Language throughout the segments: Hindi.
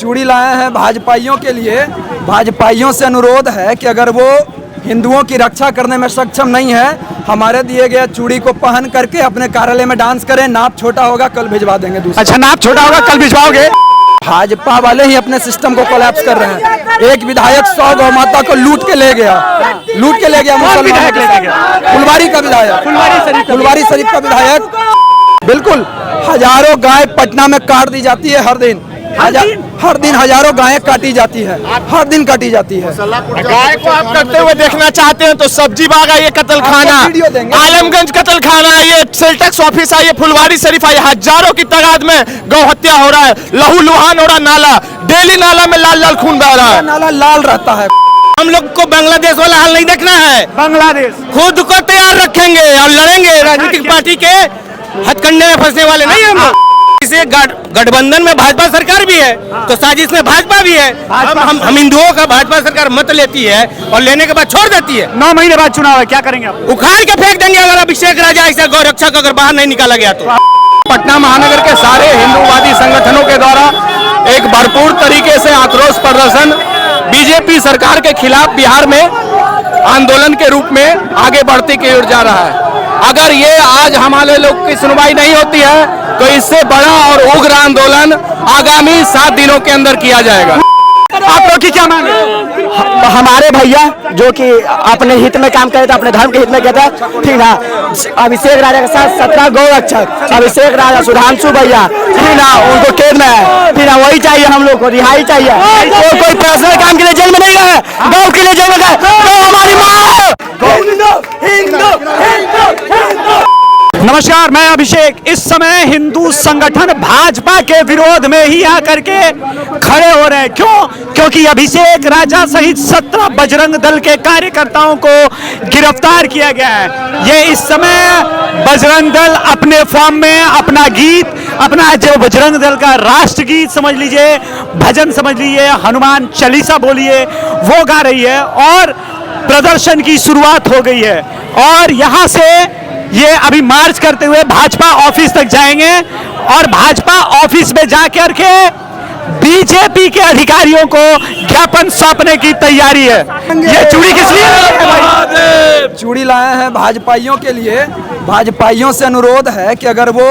चूड़ी लाए हैं भाजपाइयों के लिए। भाजपाइयों से अनुरोध है कि अगर वो हिंदुओं की रक्षा करने में सक्षम नहीं है, हमारे दिए गए चूड़ी को पहन करके अपने कार्यालय में डांस करें। नाप छोटा होगा कल भिजवा देंगे दूसरा। अच्छा, नाप छोटा होगा कल भिजवाओगे? भाजपा वाले ही अपने सिस्टम को कोलैप्स कर रहे हैं। एक विधायक 100 गौ माता को लूट के ले गया विधायक लेके गया? फुलवारी का विधायक, फुलवारी शरीफ का विधायक। बिल्कुल, हजारों गाय पटना में काट दी जाती है हर दिन। हर दिन हजारों गायें काटी जाती है, हर दिन काटी जाती है। गाय को आप करते हुए देखना चाहते हैं तो सब्जी बाग आइए, कत्ल खाना आलमगंज कत्ल खाना आइए, सेल टैक्स ऑफिस आइए, फुलवारी शरीफ आइए। हजारों की तादाद में गौ हत्या हो रहा है, लहू लुहान हो रहा, नाला डेली नाला में लाल लाल खून बह रहा है। नाला लाल रहता है। हम लोग को बांग्लादेश वाला हाल नहीं देखना है। बांग्लादेश खुद को तैयार रखेंगे और लड़ेंगे। राजनीतिक पार्टी के हथकंडे में फंसने वाले नहीं हम लोग। इसे गठबंधन में भाजपा सरकार भी है तो साजिश में भाजपा भी है। हम हिंदुओं का भाजपा सरकार मत लेती है और लेने के बाद छोड़ देती है। 9 महीने बाद चुनाव है, क्या करेंगे आप? उखाड़ के फेंक देंगे अगर अभिषेक राजा ऐसा गौरक्षक अगर बाहर नहीं निकाला गया तो। पटना महानगर के सारे हिंदूवादी संगठनों के द्वारा एक भरपूर तरीके से आक्रोश प्रदर्शन बीजेपी सरकार के खिलाफ बिहार में आंदोलन के रूप में आगे बढ़ती की ओर जा रहा है। अगर ये आज हमारे लोग की सुनवाई नहीं होती है तो इससे बड़ा और उग्र आंदोलन आगामी 7 दिनों के अंदर किया जाएगा। आप लोग की क्या मांग है? हमारे भैया जो कि अपने हित में काम करे थे, अपने धर्म के हित में किया था, ठीक ना। अभिषेक राजा के साथ 17 गौ रक्षक, अभिषेक राजा, सुधांशु भैया, ठीक ना, उनको कैद में है, ठीक ना। वही चाहिए हम लोग को, रिहाई चाहिए। कोई पर्सनल काम के लिए जेल में नहीं गए, गौ के लिए जेल में गए। गौ हमारी माँ है। नमस्कार, मैं अभिषेक। इस समय हिंदू संगठन भाजपा के विरोध में ही आकर के खड़े हो रहे हैं। क्यों? क्योंकि अभिषेक राजा सहित 17 बजरंग दल के कार्यकर्ताओं को गिरफ्तार किया गया है। ये इस समय बजरंग दल अपने फॉर्म में अपना गीत, अपना जो बजरंग दल का राष्ट्र गीत समझ लीजिए, भजन समझ लीजिए, हनुमान चालीसा बोलिए, वो गा रही है और प्रदर्शन की शुरुआत हो गई है। और यहाँ से ये अभी मार्च करते हुए भाजपा ऑफिस तक जाएंगे और भाजपा ऑफिस में जाकर के बीजेपी के अधिकारियों को ज्ञापन सौंपने की तैयारी है। ये चूड़ी किस लिए? चूड़ी लाए हैं भाजपाइयों के लिए। भाजपाइयों से अनुरोध है कि अगर वो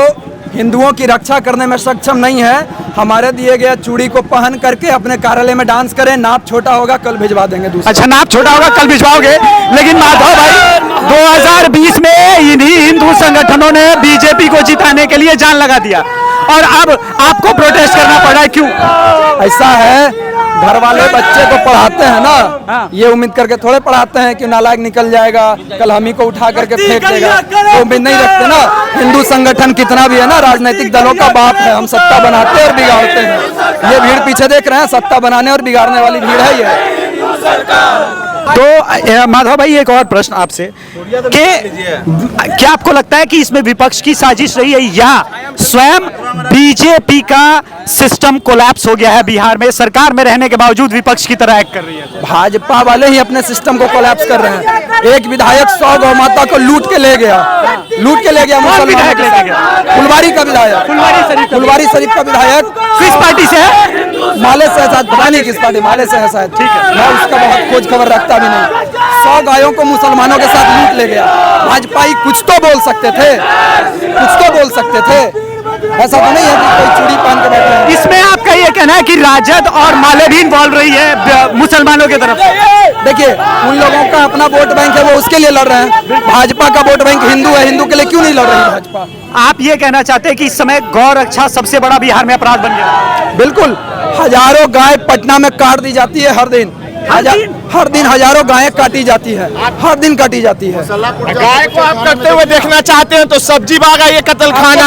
हिंदुओं की रक्षा करने में सक्षम नहीं है, हमारे दिए गए चूड़ी को पहन करके अपने कार्यालय में डांस करें। नाप छोटा होगा कल भिजवा देंगे दूसरा। अच्छा, नाप छोटा होगा कल भिजवाओगे? लेकिन माधव भाई, 2020 में इन्हीं हिंदू संगठनों ने बीजेपी को जिताने के लिए जान लगा दिया और अब आपको प्रोटेस्ट करना पड़ा। क्यों? ऐसा है, घर वाले बच्चे को पढ़ाते हैं ना, ये उम्मीद करके थोड़े पढ़ाते हैं कि नालायक निकल जाएगा, कल हम ही को उठा करके फेंक देगा, तो उम्मीद नहीं रखते ना। हिंदू संगठन कितना भी है ना, राजनीतिक दलों का बाप है। हम सत्ता बनाते और बिगाड़ते हैं। ये भीड़ पीछे देख रहे हैं, सत्ता बनाने और बिगाड़ने वाली भीड़ है ये। तो माधव भाई, एक और प्रश्न आपसे कि क्या आपको लगता है कि इसमें विपक्ष की साजिश रही है या स्वयं बीजेपी का सिस्टम कोलैप्स हो गया है? बिहार में सरकार में रहने के बावजूद विपक्ष की तरह एक्ट कर रही है। भाजपा वाले ही अपने सिस्टम को कोलैप्स कर रहे हैं। एक विधायक 100 गौ माता को लूट के ले गया विधायक लेके गया? फुलवारी का विधायक, फुलवारी शरीफ का विधायक। किस पार्टी से है? माले से है शायद, पता नहीं किस पार्टी, माले से है शायद। ठीक है, मैं उसका बहुत खोज खबर रखता भी नहीं। 100 गायों को मुसलमानों के साथ लूट ले गया। भाजपाई कुछ तो बोल सकते थे, कुछ तो बोल सकते थे। ऐसा तो नहीं है कि कोई चूड़ी पहन के बैठे हैं। इसमें आपका ये कहना है कि राजद और माले भी इन्वॉल्व रही है मुसलमानों की तरफ से? देखिए, उन लोगों का अपना वोट बैंक है, वो उसके लिए लड़ रहे हैं। भाजपा का वोट बैंक हिंदू है, हिंदू के लिए क्यों नहीं लड़ रही भाजपा? आप ये कहना चाहते हैं कि इस समय गौ रक्षा सबसे बड़ा बिहार में अपराध बन गया? बिल्कुल, हजारों गाय पटना में काट दी जाती है हर दिन। हर दिन हजारों गायें काटी जाती है, हर दिन काटी जाती है। गाय को आप करते हुए देखना चाहते हैं तो सब्जी बाग आइए, कत्ल खाना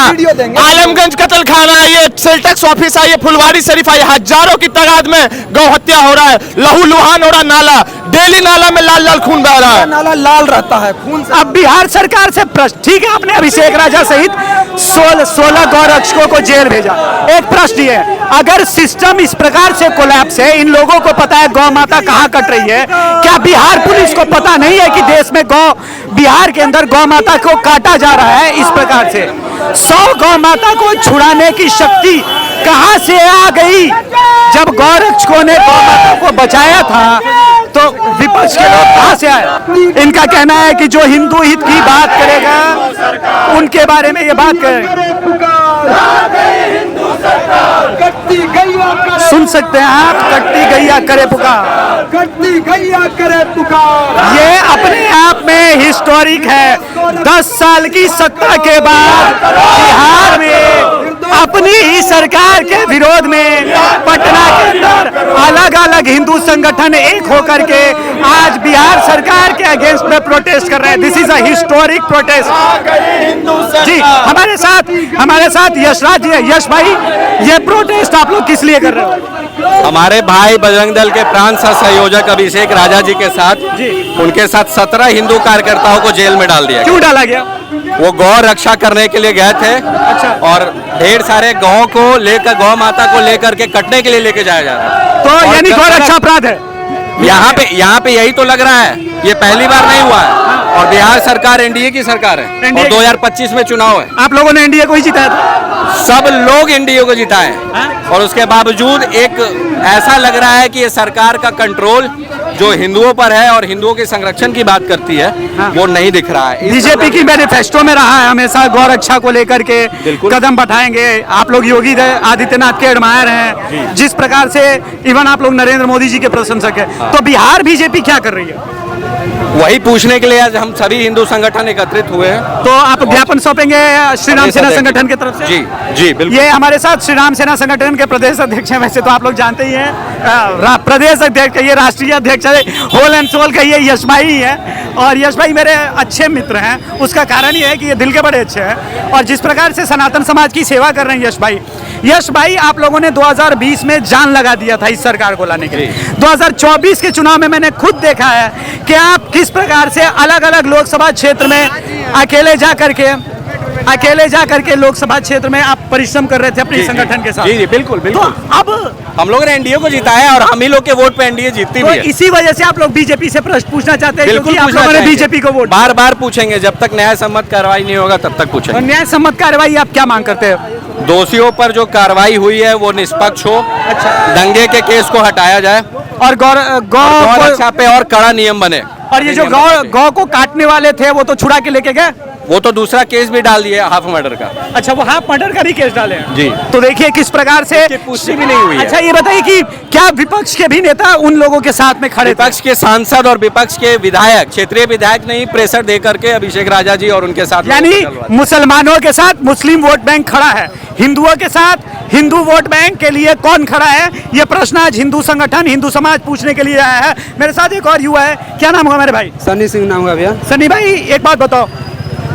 आलमगंज कत्ल खाना आइए, सेल टैक्स ऑफिस आइए, फुलवारी शरीफ आइए। हजारों की तादाद में गौ हत्या हो रहा है, लहू लुहान हो रहा, नाला डेली नाला में लाल लाल खून बह रहा है। नाला लाल रहता है खून से। अब बिहार सरकार से प्रश्न, ठीक है, आपने अभिषेक राजा सहित 16 गौ रक्षकों को जेल भेजा। एक प्रश्न ये, अगर सिस्टम इस प्रकार से कोलैप्स है, इन लोगों को पता है गौ माता कहाँ कट रही है, है, क्या बिहार पुलिस को पता नहीं है कि देश में बिहार के अंदर गौ माता को काटा जा रहा है इस प्रकार से? 100 गौ माता को छुड़ाने की शक्ति कहां से आ गई? जब गौरक्षकों ने गौ माता को बचाया था तो विपक्ष के लोग कहां से आए? इनका कहना है कि जो हिंदू हित की बात करेगा उनके बारे में ये बात करें। सुन सकते हैं आप, कट्टी गैया करे पुकार, कट्टी गैया करे पुकार। ये अपने आप में हिस्टोरिक है। 10 साल की सत्ता के बाद बिहार में अपनी ही सरकार के विरोध में पटना के अंदर अलग अलग हिंदू संगठन एक होकर के आज बिहार सरकार के अगेंस्ट में प्रोटेस्ट कर रहे हैं। This is a historic protest. जी हमारे साथ यशराज जी है। यश भाई, ये प्रोटेस्ट आप लोग किस लिए कर रहे हो? हमारे भाई बजरंग दल के प्रांत सह संयोजक अभिषेक राजा जी के साथ उनके साथ 17 हिंदू कार्यकर्ताओं को जेल में डाल दिया। क्यों डाला गया? वो गौ रक्षा करने के लिए गए थे। अच्छा। और ढेर सारे गौ को लेकर, गौ माता को लेकर के कटने के लिए लेके जाया जा रहा है। तो यानी गौ रक्षा अपराध है यहाँ पे यही तो लग रहा है। ये पहली बार नहीं हुआ है। और बिहार सरकार एनडीए की सरकार है और 2025 में चुनाव है। आप लोगों ने एनडीए को ही जिताया था? सब लोग एनडीए को जिताए और उसके बावजूद एक ऐसा लग रहा है कि ये सरकार का कंट्रोल जो हिंदुओं पर है और हिंदुओं के संरक्षण की बात करती है वो नहीं दिख रहा है। बीजेपी की मैनिफेस्टो में रहा है हमेशा गौ रक्षा को लेकर के कदम बढ़ाएंगे। आप लोग योगी आदित्यनाथ के एडमायर हैं, जिस प्रकार से इवन आप लोग नरेंद्र मोदी जी के प्रशंसक हैं। तो बिहार बीजेपी क्या कर रही है? वही पूछने के लिए आज हम सभी हिंदू संगठन एकत्रित हुए हैं। तो आप ज्ञापन सौंपेंगे श्री राम सेना संगठन की तरफ से? जी जी बिल्कुल। ये हमारे साथ श्री राम सेना संगठन के प्रदेश अध्यक्ष हैं। वैसे तो आप लोग जानते ही हैं, प्रदेश अध्यक्ष कहिए, राष्ट्रीय अध्यक्ष होल एंड सोल कहिए, यश भाई ही है। और यश भाई मेरे अच्छे मित्र हैं। उसका कारण ये है कि ये दिल के बड़े अच्छे हैं और जिस प्रकार से सनातन समाज की सेवा कर रहे हैं यश भाई आप लोगों ने 2020 में जान लगा दिया था इस सरकार को लाने के लिए। 2024 के चुनाव में मैंने खुद देखा है कि आप किस प्रकार से अलग अलग लोकसभा क्षेत्र में अकेले जा करके लोकसभा क्षेत्र में आप परिश्रम कर रहे थे अपने संगठन के साथ। जी बिल्कुल बिल्कुल। तो अब हम लोग ने एनडीए को जिताया और हम ही लोग के वोट पे एनडीए जीतती भी है। इसी वजह से आप लोग बीजेपी से प्रश्न पूछना चाहते हैं? बिल्कुल, आप लोगों ने बीजेपी को वोट बार बार पूछेंगे। जब तक न्याय सम्मत कार्रवाई नहीं होगा तब तक पूछेंगे। न्याय सम्मत कार्रवाई आप क्या मांग करते हैं? दोषियों पर जो कार्रवाई हुई है वो निष्पक्ष हो। अच्छा। दंगे के केस को हटाया जाए और गौ रक्षा पे और कड़ा नियम बने। और ये जो गौ को काटने वाले थे वो तो छुड़ा के लेके गए? वो तो दूसरा केस भी डाल दिया, हाफ मर्डर का। अच्छा, वो हाफ मर्डर का भी केस डाले हैं? जी। तो देखिए किस प्रकार से पुष्टि भी नहीं हुई है। अच्छा, ये बताइए कि क्या विपक्ष के भी नेता उन लोगों के साथ में खड़े? विपक्ष के सांसद और विपक्ष के विधायक, क्षेत्रीय विधायक नहीं, प्रेशर दे करके अभिषेक राजा जी और उनके साथ, यानी मुसलमानों के साथ मुस्लिम वोट बैंक खड़ा है, हिंदुओं के साथ हिंदू वोट बैंक के लिए कौन खड़ा है? ये प्रश्न आज हिंदू संगठन, हिंदू समाज पूछने के लिए आया है। मेरे साथ एक और युवा है, क्या नाम होगा मेरे भाई? सन्नी सिंह नाम हुआ भैया। सन्नी भाई, एक बात बताओ,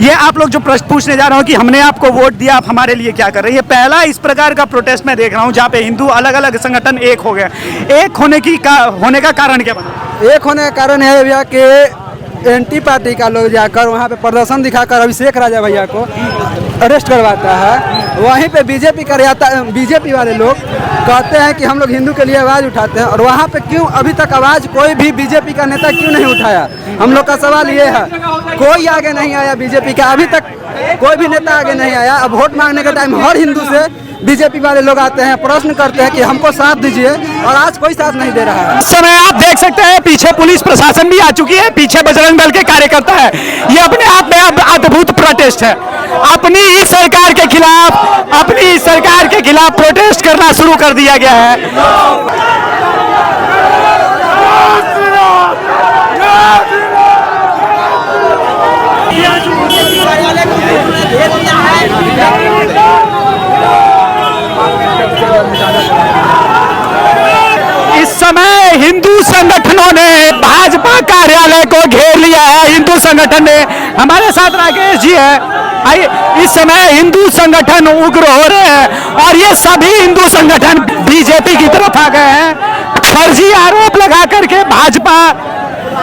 ये आप लोग जो प्रश्न पूछने जा रहे हो कि हमने आपको वोट दिया, आप हमारे लिए क्या कर रहे हैं, ये पहला इस प्रकार का प्रोटेस्ट मैं देख रहा हूँ जहाँ पे हिंदू अलग अलग संगठन एक हो गए। एक होने का कारण क्या बना? एक होने का कारण है भैया कि एंटी पार्टी का लोग जाकर वहाँ पे प्रदर्शन दिखाकर अभिषेक राजा भैया को अरेस्ट करवाता है। वहीं पे बीजेपी वाले लोग कहते हैं कि हम लोग हिंदू के लिए आवाज़ उठाते हैं, और वहाँ पे क्यों अभी तक आवाज़ कोई भी बीजेपी का नेता क्यों नहीं उठाया? हम लोग का सवाल ये है, कोई आगे नहीं आया बीजेपी का, अभी तक कोई भी नेता आगे नहीं आया। अब वोट मांगने का टाइम हर हिंदू से बीजेपी वाले लोग आते हैं, प्रश्न करते हैं कि हमको साथ दीजिए, और आज कोई साथ नहीं दे रहा है। इस समय आप देख सकते हैं पीछे पुलिस प्रशासन भी आ चुकी है, पीछे बजरंग दल के कार्यकर्ता है। ये अपने आप में अद्भुत प्रोटेस्ट है। अपनी ही सरकार के खिलाफ प्रोटेस्ट करना शुरू कर दिया गया है। इस समय हिंदू संगठनों ने भाजपा कार्यालय को घेर लिया है। हिंदू संगठन ने, हमारे साथ राकेश जी है, आइए। इस समय हिंदू संगठन उग्र हो रहे हैं और ये सभी हिंदू संगठन बीजेपी की तरफ आ गए हैं। फर्जी आरोप लगा करके भाजपा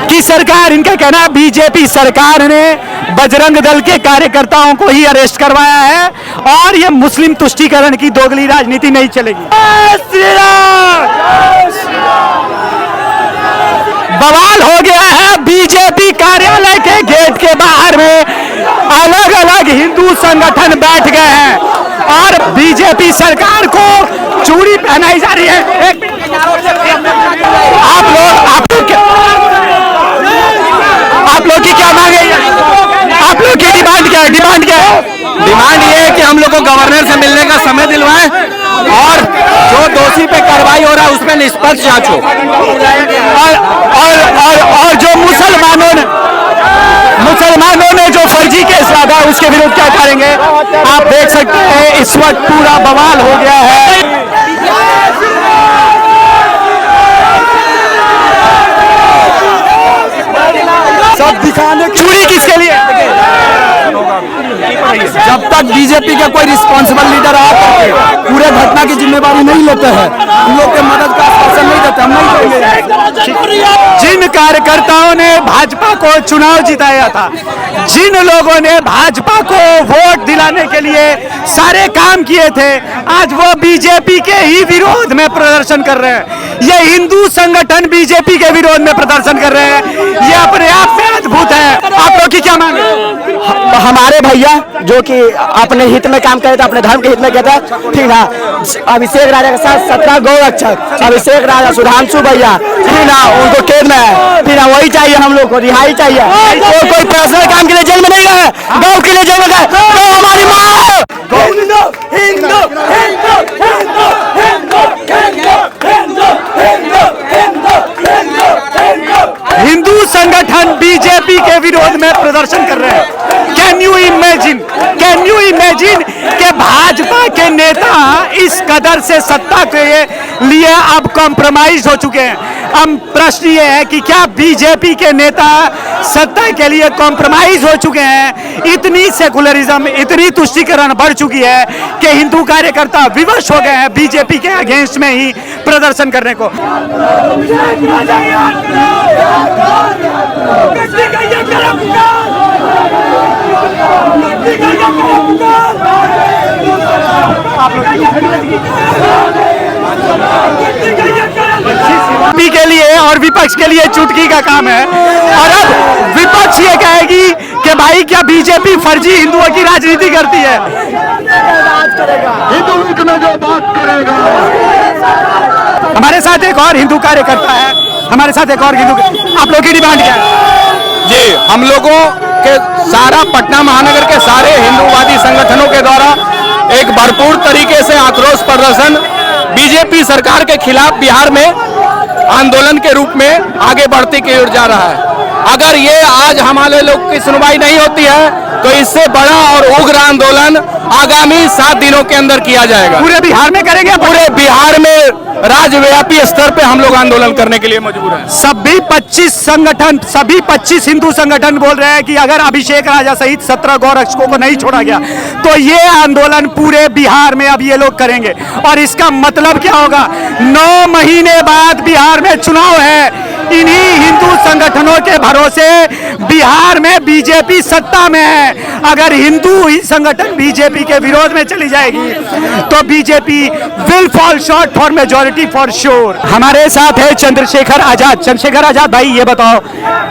की सरकार, इनका कहना है बीजेपी सरकार ने बजरंग दल के कार्यकर्ताओं को ही अरेस्ट करवाया है और ये मुस्लिम तुष्टीकरण की दोगली राजनीति नहीं चलेगी। बवाल हो गया है। बीजेपी कार्यालय के गेट के बाहर में अलग अलग हिंदू संगठन बैठ गए हैं और बीजेपी सरकार को चूड़ी पहनाई जा रही है। एक मिनट, आप लोग की क्या मांग है? आप लोग की डिमांड क्या है? डिमांड क्या है? डिमांड ये है कि हम लोग को गवर्नर से मिलने का समय दिलवाएं और जो दोषी पे कार्रवाई हो रहा है उसमें निष्पक्ष जांच हो। और जो मुसलमानों ने जो फर्जी केस लगा उसके विरुद्ध क्या करेंगे? आप देख सकते हैं इस वक्त पूरा बवाल हो गया है। सब दिखाने चूड़ी किसके लिए? जब तक बीजेपी के कोई रिस्पॉन्सिबल लीडर आकर पूरे घटना की जिम्मेवारी नहीं लेते हैं, हम लोग के मदद का आश्वासन नहीं देते, हम नहीं देंगे। जिन कार्यकर्ताओं ने भाजपा को चुनाव जिताया था, जिन लोगों ने भाजपा को वोट दिलाने के लिए सारे काम किए थे, आज वो बीजेपी के ही विरोध में प्रदर्शन कर रहे हैं। ये हिंदू संगठन बीजेपी के विरोध में प्रदर्शन कर रहे हैं। ये अपने आप में अद्भुत है। आप लोग की क्या मांग है? हमारे भैया जो कि अपने हित में काम करे थे, अपने धर्म के हित में किया था, ठीक ना। अभिषेक राजा के साथ 17 गौरक्षक, अभिषेक राजा, सुधांशु भैया, ठीक ना, उनको कैद में है, ठीक ना। वही चाहिए हम लोग को, रिहाई चाहिए। कोई पर्सनल काम के लिए जेल में नहीं गए, गाँव के लिए जेल में गए, तो हमारी मांग है। हिंदू संगठन बीजेपी के विरोध में प्रदर्शन कर रहे हैं। कैन यू इमेजिन कि भाजपा के नेता इस कदर से सत्ता के लिए अब कॉम्प्रोमाइज हो चुके हैं। अब प्रश्न ये है कि क्या बीजेपी के नेता सत्ता के लिए कॉम्प्रोमाइज हो चुके हैं? इतनी सेकुलरिज्म, इतनी तुष्टीकरण बढ़ चुकी है कि हिंदू कार्यकर्ता विवश हो गए हैं बीजेपी के अगेंस्ट में ही प्रदर्शन करने को। के लिए और विपक्ष के लिए चुटकी का काम है। और अब विपक्ष ये कहेगी कि भाई क्या बीजेपी फर्जी हिंदुओं की राजनीति करती है? हिंदू में जो बात करेगा। हमारे साथ एक और हिंदू कार्यकर्ता है, हमारे साथ एक और हिंदू। आप लोग की डिमांड क्या है? जी, हम लोगों के सारा पटना महानगर के सारे हिंदूवादी संगठनों के द्वारा एक भरपूर तरीके से आक्रोश प्रदर्शन बीजेपी सरकार के खिलाफ बिहार में आंदोलन के रूप में आगे बढ़ती की ओर जा रहा है। अगर ये आज हमारे लोग की सुनवाई नहीं होती है तो इससे बड़ा और उग्र आंदोलन आगामी 7 दिनों के अंदर किया जाएगा। पूरे बिहार में करेंगे? पूरे बिहार में राज्यव्यापी स्तर पे हम लोग आंदोलन करने के लिए मजबूर हैं। सभी 25 हिंदू संगठन बोल रहे हैं कि अगर अभिषेक राजा सहित 17 गौरक्षकों को नहीं छोड़ा गया तो ये आंदोलन पूरे बिहार में अब ये लोग करेंगे। और इसका मतलब क्या होगा? 9 महीने बाद बिहार में चुनाव है। इन्हीं हिंदू संगठनों के भरोसे बिहार में बीजेपी सत्ता में है। अगर हिंदू ही संगठन बीजेपी के विरोध में चली जाएगी तो BJP will fall short for majority for sure. हमारे साथ है चंद्रशेखर आजाद। चंद्रशेखर आजाद भाई, ये बताओ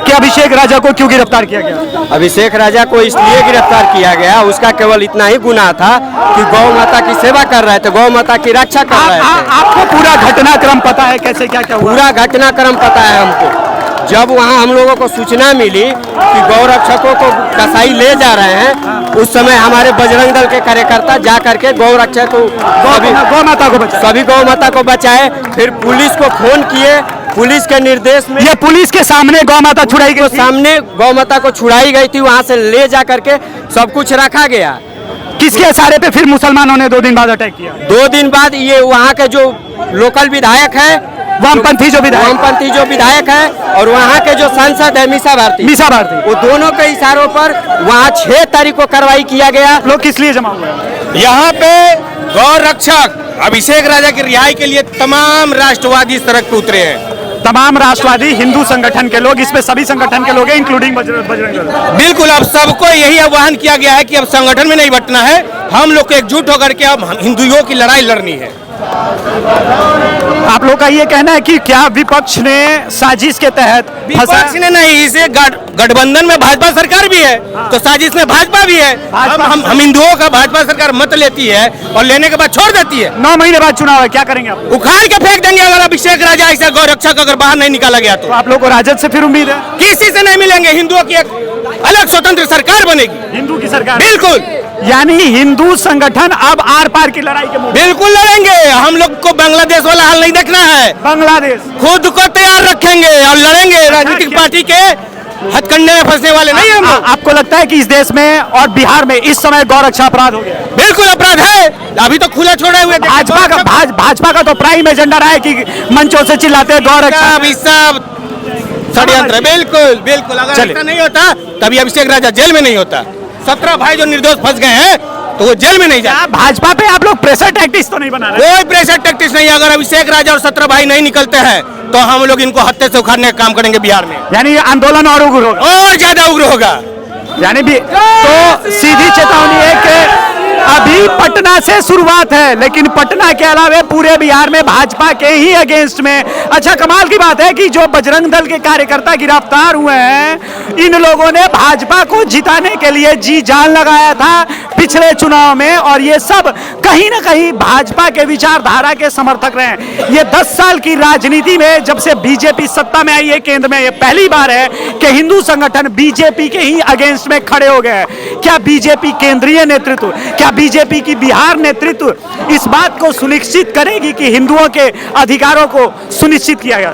कि अभिषेक राजा को क्यों गिरफ्तार किया गया? अभिषेक राजा को इसलिए गिरफ्तार किया गया, उसका केवल इतना ही गुनाह था कि गौ माता की सेवा कर रहे थे, गौ माता की रक्षा कर रहे थे। आपको पूरा घटनाक्रम पता है, कैसे क्या क्या हुआ? पूरा घटनाक्रम पता है हमको। जब वहाँ हम लोगों को सूचना मिली कि गौरक्षकों को कसाई ले जा रहे हैं, उस समय हमारे बजरंग दल के कार्यकर्ता जा करके गौरक्षक को सभी गौ माता को बचाए। फिर पुलिस को फोन किए, पुलिस के निर्देश में ये पुलिस के सामने गौ माता छुड़ाई गई, सामने गौ माता को छुड़ाई गई थी। वहाँ से ले जा करके सब कुछ रखा गया। किसके इशारे पे फिर मुसलमानों ने 2 दिन बाद अटैक किया? 2 दिन बाद ये वहाँ के जो लोकल विधायक है, वामपंथी जो विधायक है और वहाँ के जो सांसद है मीसा भारती, वो दोनों के इशारों पर वहाँ 6 तारीख को कार्रवाई किया गया। लोग किस लिए जमा हुए? यहाँ पे गौ रक्षक अभिषेक राजा की रिहाई के लिए तमाम राष्ट्रवादी सड़क पे उतरे हैं। तमाम राष्ट्रवादी हिंदू संगठन के लोग, इसमें सभी संगठन के लोग हैं, इंक्लूडिंग बजरंग दल। बिल्कुल, अब सबको यही आह्वान किया गया है कि अब संगठन में नहीं बंटना है, हम लोग को एकजुट होकर के अब हिंदुओं की लड़ाई लड़नी है। आप लोग का ये कहना है कि क्या विपक्ष ने साजिश के तहत विपक्ष ने नहीं, इसे गठबंधन में भाजपा सरकार भी है तो साजिश में भाजपा भी है। हम हिंदुओं का भाजपा सरकार मत लेती है और लेने के बाद छोड़ देती है। 9 महीने बाद चुनाव है, क्या करेंगे आप? उखाड़ के फेंक देंगे अगर अभिषेक राजा ऐसा गौरक्षक अगर बाहर नहीं निकाला गया तो। आप लोग को राजद से फिर उम्मीद है? किसी से नहीं मिलेंगे, हिंदुओं की एक अलग स्वतंत्र सरकार बनेगी। हिंदू की सरकार? बिल्कुल, यानी हिंदू संगठन अब आर पार की लड़ाई के मूड में। बिल्कुल लड़ेंगे। हम लोग को बांग्लादेश वाला हाल नहीं देखना है। बांग्लादेश खुद को तैयार रखेंगे और लड़ेंगे। राजनीतिक पार्टी के हथकंडे में फंसने वाले नहीं हम लोग। आपको लगता है कि इस देश में और बिहार में इस समय गौरक्षा अपराध हो गया? बिल्कुल अपराध है, अभी तो खुला छोड़े हुए। भाजपा का तो प्राइम एजेंडा रहा है कि मंचों से चिल्लाते हैं गौरक्षा। सब षड्यंत्र। बिल्कुल बिल्कुल, अगर ऐसा नहीं होता तभी अभिषेक राजा जेल में नहीं होता। 17 भाई जो निर्दोष फंस गए हैं तो वो जेल में नहीं जाए। भाजपा पे आप लोग प्रेशर टैक्टिक्स तो नहीं बना रहे? कोई प्रेशर टैक्टिक्स नहीं। अगर अभिषेक राजा और 17 भाई नहीं निकलते हैं तो हम लोग इनको हत्या से उखाड़ने का काम करेंगे बिहार में। यानी आंदोलन और उग्र होगा, और ज्यादा उग्र होगा। यानी भी तो सीधी चेतावनी है कि अभी पटना से शुरुआत है, लेकिन पटना के अलावा पूरे बिहार में भाजपा के ही अगेंस्ट में। अच्छा, कमाल की बात है कि जो बजरंग दल के कार्यकर्ता गिरफ्तार हुए हैं, इन लोगों ने भाजपा को जिताने के लिए जी जान लगाया था पिछले चुनाव में, और ये सब कहीं ना कहीं भाजपा के विचारधारा के समर्थक रहे। ये 10 साल की राजनीति में जब से बीजेपी सत्ता में आई है केंद्र में, ये पहली बार है कि हिंदू संगठन बीजेपी के ही अगेंस्ट में खड़े हो गए। क्या बीजेपी केंद्रीय नेतृत्व, क्या बीजेपी की बिहार नेतृत्व इस बात को सुनिश्चित करेगी कि हिंदुओं के अधिकारों को सुनिश्चित किया गया?